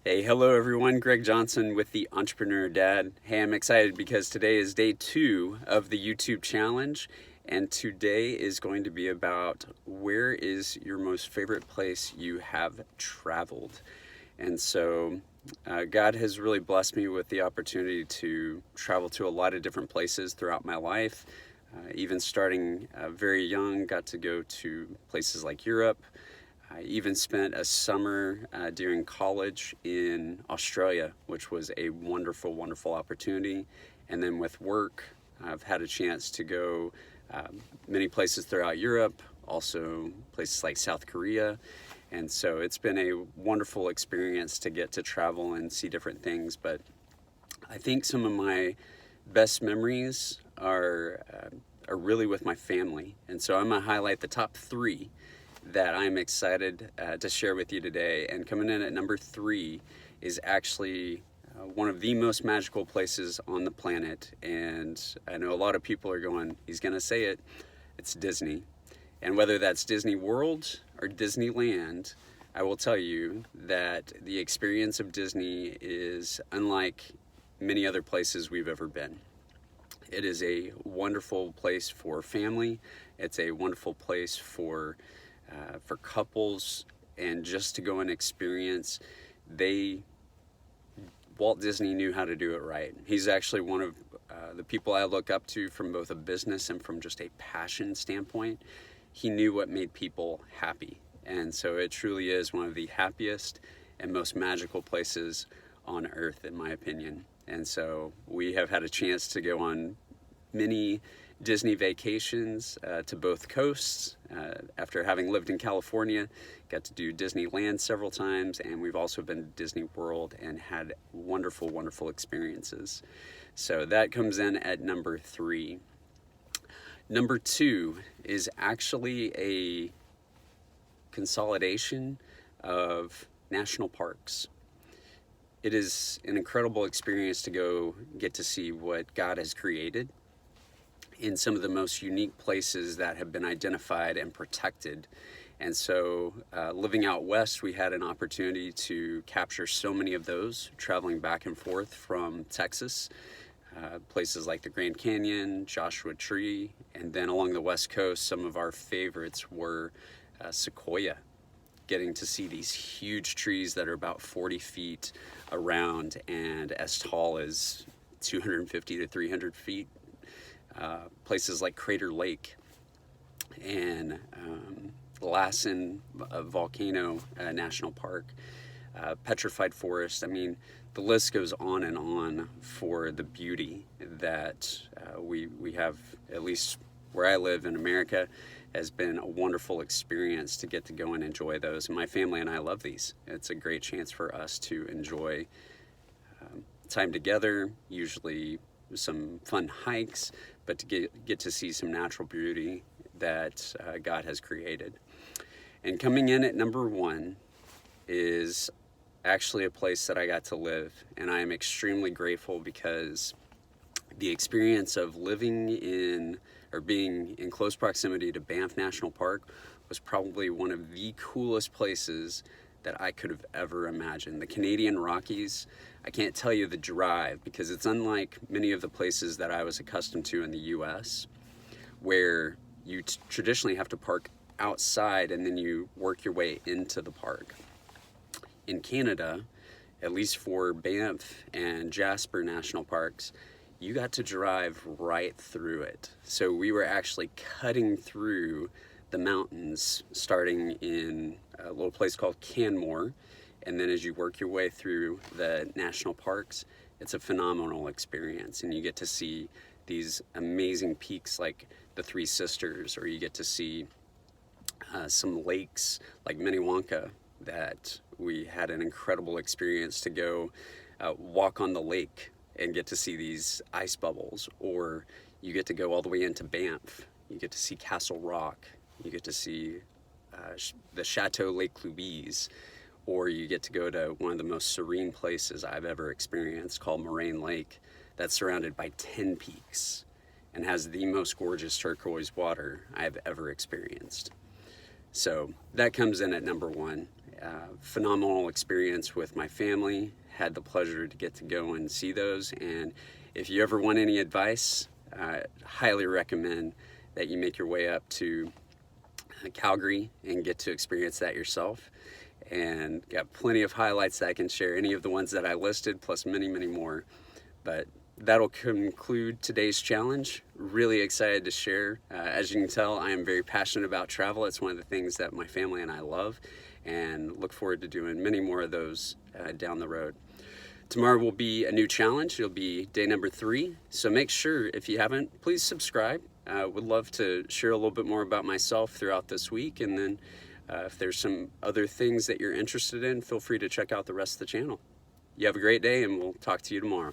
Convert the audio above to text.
Hey, hello everyone. Greg Johnson with the Entrepreneur Dad. Hey, I'm excited because today is day 2 of the YouTube challenge, and today is going to be about where is your most favorite place you have traveled. And so God has really blessed me with the opportunity to travel to a lot of different places throughout my life. Even starting very young, got to go to places like Europe. I even spent a summer during college in Australia, which was a wonderful, wonderful opportunity. And then with work, I've had a chance to go many places throughout Europe, also places like South Korea. And so it's been a wonderful experience to get to travel and see different things. But I think some of my best memories are really with my family. And so I'm going to highlight the top 3 that I'm excited to share with you today. And coming in at number 3 is actually one of the most magical places on the planet. And I know a lot of people are going, he's going to say it, it's Disney. And whether that's Disney World or Disneyland, I will tell you that the experience of Disney is unlike many other places we've ever been. It is a wonderful place for family. It's a wonderful place for couples, and just to go and experience. Walt Disney knew how to do it right. He's actually one of the people I look up to from both a business and from just a passion standpoint. He knew what made people happy, and so it truly is one of the happiest and most magical places on earth, in my opinion. And so we have had a chance to go on many Disney vacations to both coasts. After having lived in California, got to do Disneyland several times, and we've also been to Disney World and had wonderful, wonderful experiences. So that comes in at number 3. Number 2 is actually a consolidation of national parks. It is an incredible experience to go get to see what God has created in some of the most unique places that have been identified and protected. And so living out west, we had an opportunity to capture so many of those, traveling back and forth from Texas, places like the Grand Canyon, Joshua Tree, and then along the west coast, some of our favorites were Sequoia, getting to see these huge trees that are about 40 feet around and as tall as 250 to 300 feet. Places like Crater Lake and Lassen Volcano National Park, Petrified Forest. I mean, the list goes on and on for the beauty that we have, at least where I live in America, has been a wonderful experience to get to go and enjoy those. And my family and I love these. It's a great chance for us to enjoy time together, usually some fun hikes, but to get to see some natural beauty that God has created. And coming in at number 1 is actually a place that I got to live, and I am extremely grateful because the experience of living in or being in close proximity to Banff National Park was probably one of the coolest places that I could have ever imagined. The Canadian Rockies, I can't tell you the drive, because it's unlike many of the places that I was accustomed to in the US, where you traditionally have to park outside and then you work your way into the park. In Canada, at least for Banff and Jasper National Parks, you got to drive right through it. So we were actually cutting through the mountains, starting in a little place called Canmore, and then as you work your way through the national parks, it's a phenomenal experience, and you get to see these amazing peaks like the Three Sisters, or you get to see some lakes like Minnewanka that we had an incredible experience to go walk on the lake and get to see these ice bubbles, or you get to go all the way into Banff. You get to see Castle Rock. You get to see the Chateau Lake Louise, or you get to go to one of the most serene places I've ever experienced called Moraine Lake, that's surrounded by 10 peaks and has the most gorgeous turquoise water I've ever experienced. So that comes in at number 1. phenomenal experience with my family. Had the pleasure to get to go and see those. And if you ever want any advice, I highly recommend that you make your way up to Calgary and get to experience that yourself. And got plenty of highlights that I can share, any of the ones that I listed, plus many, many more. But that'll conclude today's challenge. Really excited to share. As you can tell, I am very passionate about travel. It's one of the things that my family and I love, and look forward to doing many more of those down the road. Tomorrow will be a new challenge. It'll be day number 3. So make sure, if you haven't, please subscribe. Would love to share a little bit more about myself throughout this week. And then if there's some other things that you're interested in, feel free to check out the rest of the channel. You have a great day, and we'll talk to you tomorrow.